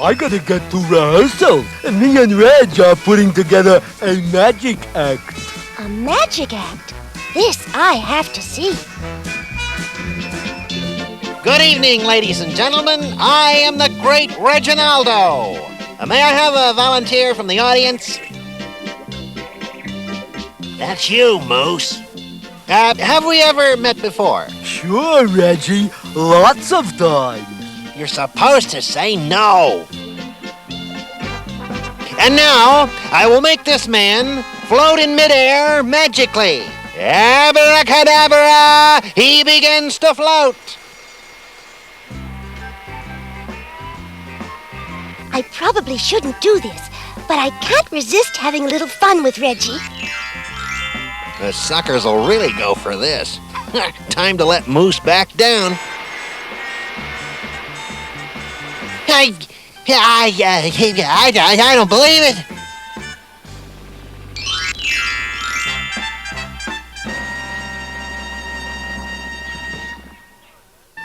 I gotta get to rehearsal. And me and Reg are putting together a magic act. A magic act? This I have to see. Good evening, ladies and gentlemen. I am the great Reginaldo. May I have a volunteer from the audience? That's you, Moose. Have we ever met before? Sure, Reggie. Lots of times. You're supposed to say no. And now, I will make this man float in midair magically. Abracadabra! He begins to float. I probably shouldn't do this, but I can't resist having a little fun with Reggie. The suckers will really go for this. Time to let Moose back down. I don't believe it.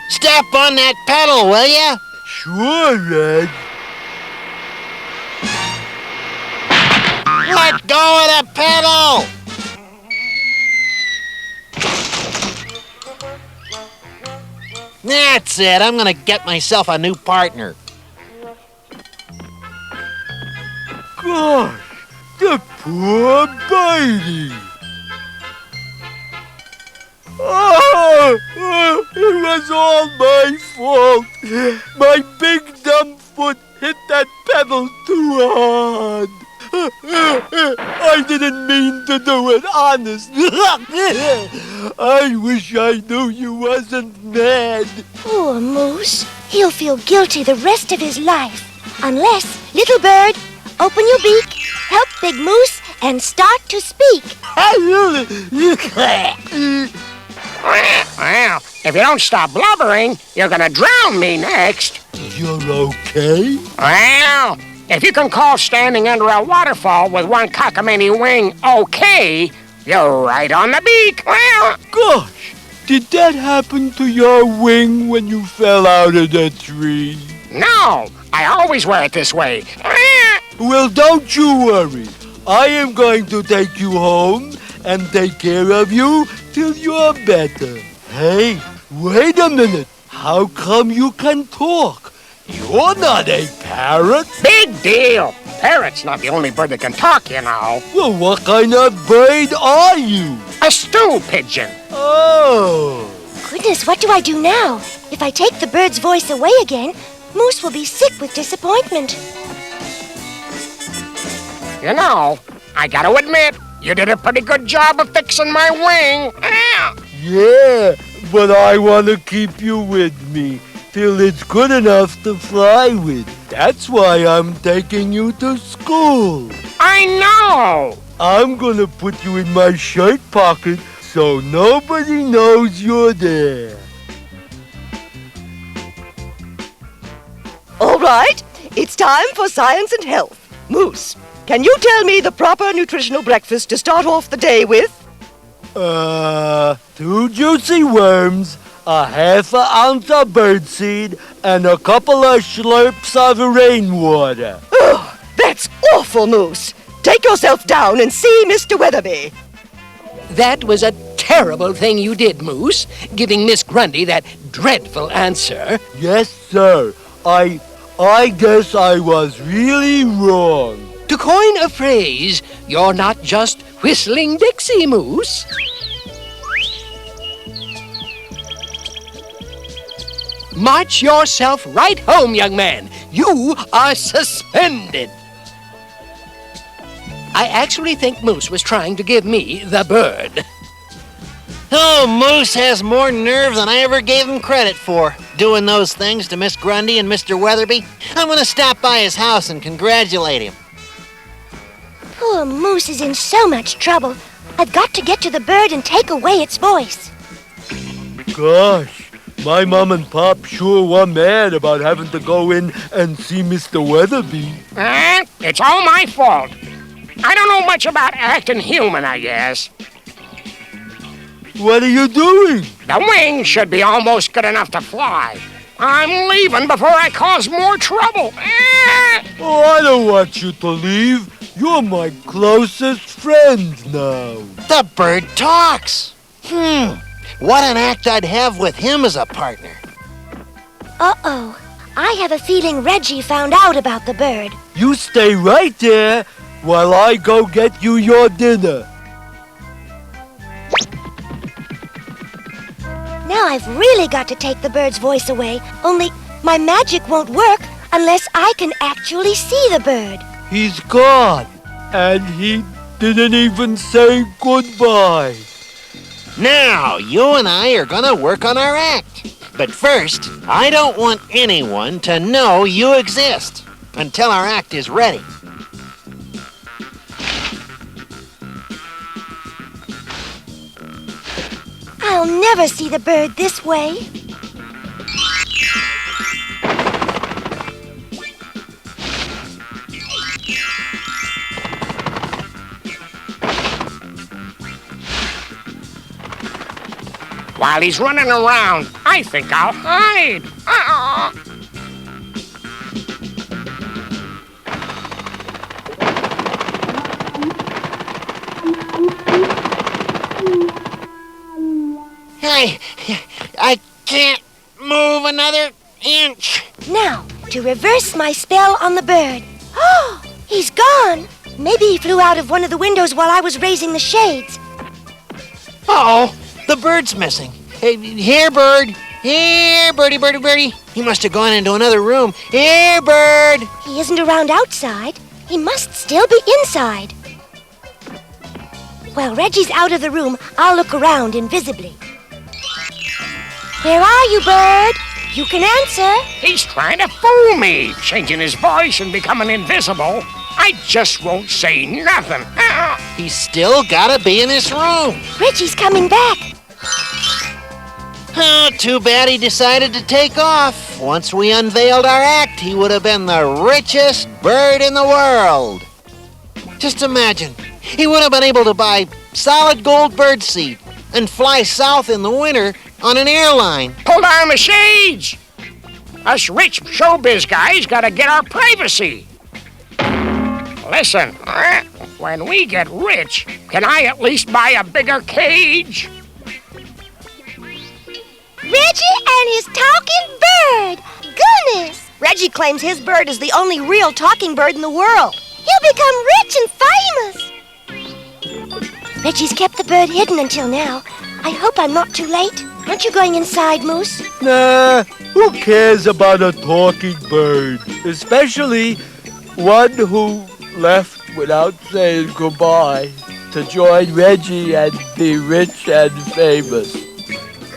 Step on that pedal, will ya? Sure, Reg. Let go of the pedal! That's it. I'm gonna get myself a new partner. Gosh, the poor baby. Oh, it was all my fault. My big dumb foot hit that pedal too hard. I didn't mean to do it, honest. I wish I knew you wasn't mad. Poor Moose. He'll feel guilty the rest of his life. Unless, little bird, open your beak, help Big Moose, and start to speak. Well, if you don't stop blubbering, you're gonna drown me next. You're okay? Well, if you can call standing under a waterfall with one cockamamie wing okay, you're right on the beak. Well, Gosh, did that happen to your wing when you fell out of the tree? no, I always wear it this way. Well, don't you worry. I am going to take you home and take care of you till you're better. Hey, wait a minute. How come you can talk? You're not a parrot. Big deal. Parrot's not the only bird that can talk, you know. Well, what kind of bird are you? A stool pigeon. Oh. Goodness, what do I do now? If I take the bird's voice away again, Moose will be sick with disappointment. You know, I gotta admit, you did a pretty good job of fixing my wing. Yeah, but I want to keep you with me till it's good enough to fly with. That's why I'm taking you to school. I know. I'm gonna put you in my shirt pocket so nobody knows you're there. All right, it's time for science and health. Moose, can you tell me the proper nutritional breakfast to start off the day with? 2 juicy worms, a half an ounce of birdseed, and a couple of slurps of rainwater. Ugh, that's awful, Moose. Take yourself down and see Mr. Weatherby. That was a terrible thing you did, Moose, giving Miss Grundy that dreadful answer. Yes, sir. I guess I was really wrong. To coin a phrase, you're not just whistling Dixie, Moose. March yourself right home, young man. You are suspended. I actually think Moose was trying to give me the bird. Oh, Moose has more nerve than I ever gave him credit for, doing those things to Miss Grundy and Mr. Weatherby. I'm gonna stop by his house and congratulate him. Poor Moose is in so much trouble. I've got to get to the bird and take away its voice. Gosh, my mom and pop sure were mad about having to go in and see Mr. Weatherby. It's all my fault. I don't know much about acting human, I guess. What are you doing? The wing should be almost good enough to fly. I'm leaving before I cause more trouble. Oh, I don't want you to leave. You're my closest friend now. The bird talks. What an act I'd have with him as a partner. Uh-oh. I have a feeling Reggie found out about the bird. You stay right there while I go get you your dinner. Now I've really got to take the bird's voice away, only my magic won't work unless I can actually see the bird. He's gone, and he didn't even say goodbye. Now, you and I are gonna work on our act. But first, I don't want anyone to know you exist until our act is ready. I'll never see the bird this way. While he's running around, I think I'll hide. I can't move another inch. Now, to reverse my spell on the bird. Oh, he's gone. Maybe he flew out of one of the windows while I was raising the shades. Uh-oh, the bird's missing. Hey, here, bird. Here, birdie, birdie, birdie. He must have gone into another room. Here, bird. He isn't around outside. He must still be inside. While Reggie's out of the room, I'll look around invisibly. Where are you, bird? You can answer. He's trying to fool me, changing his voice and becoming invisible. I just won't say nothing. He's still gotta be in this room. Reggie's coming back. Oh, too bad he decided to take off. Once we unveiled our act, he would have been the richest bird in the world. Just imagine, he would have been able to buy solid gold bird seed and fly south in the winter on an airline. Pull down the shades! Us rich showbiz guys gotta get our privacy. Listen, when we get rich, can I at least buy a bigger cage? Reggie and his talking bird. Goodness! Reggie claims his bird is the only real talking bird in the world. He'll become rich and famous. Reggie's kept the bird hidden until now. I hope I'm not too late. Aren't you going inside, Moose? Nah, who cares about a talking bird? Especially one who left without saying goodbye to join Reggie and be rich and famous.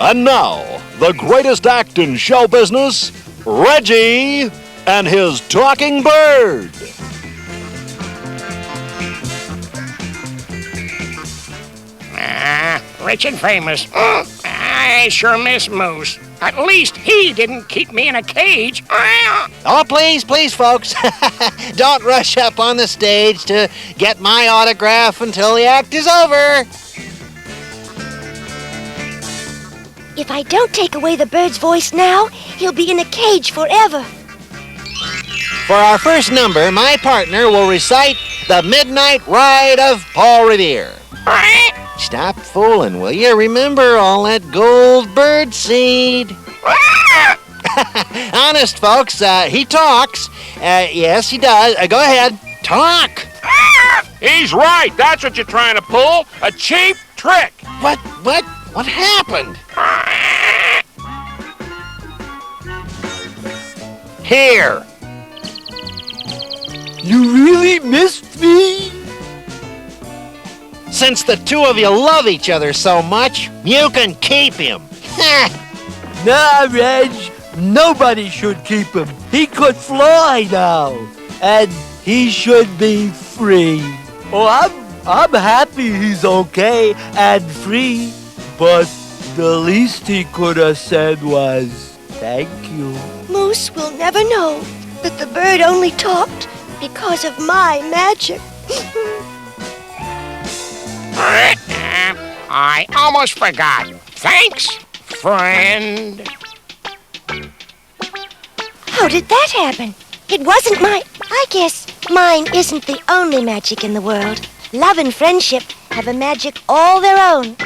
And now, the greatest act in show business, Reggie and his talking bird. Rich and famous. I sure miss Moose. At least he didn't keep me in a cage. Oh, please, please, folks. Don't rush up on the stage to get my autograph until the act is over. If I don't take away the bird's voice now, he'll be in a cage forever. For our first number, my partner will recite the Midnight Ride of Paul Revere. Stop fooling, will you? Remember all that gold bird seed. Honest, folks, he talks. Yes, he does. Go ahead. Talk. He's right. That's what you're trying to pull. A cheap trick. What happened? Here. You really missed me? Since the two of you love each other so much, you can keep him. Nah, Reg, nobody should keep him. He could fly now, and he should be free. Oh, I'm happy he's okay and free, but the least he could have said was, thank you. Moose will never know that the bird only talked because of my magic. I almost forgot. Thanks, friend. How did that happen? It wasn't I guess mine isn't the only magic in the world. Love and friendship have a magic all their own.